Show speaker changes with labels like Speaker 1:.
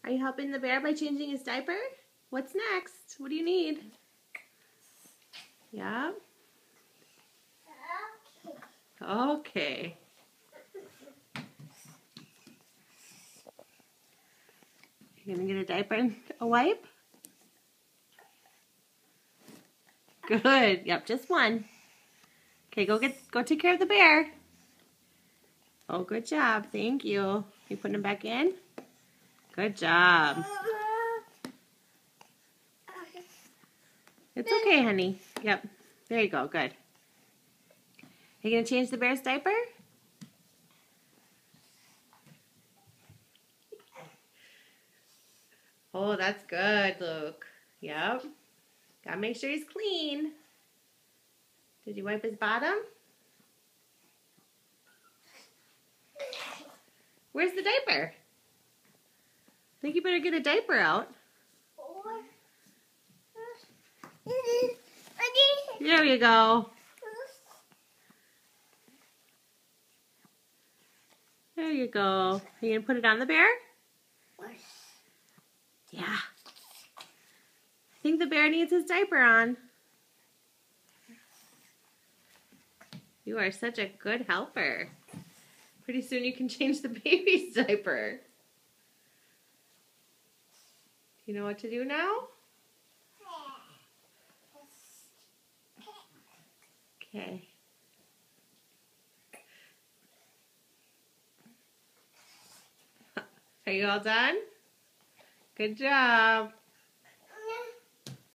Speaker 1: Are you helping the bear by changing his diaper? What's next? What do you need? Yeah? Okay. You gonna get a diaper and a wipe? Good. Yep, just one. Okay, go take care of the bear. Oh, good job. Thank you. You putting him back in? Good job. It's okay, honey. Yep. There you go. Good. Are you gonna change the bear's diaper? Oh, that's good, Luke. Yep. Gotta make sure he's clean. Did you wipe his bottom? Where's the diaper? I think you better get a diaper out. There you go. There you go. Are you gonna put it on the bear? Yeah. I think the bear needs his diaper on. You are such a good helper. Pretty soon you can change the baby's diaper. Do you know what to do now? Okay. Are you all done? Good job.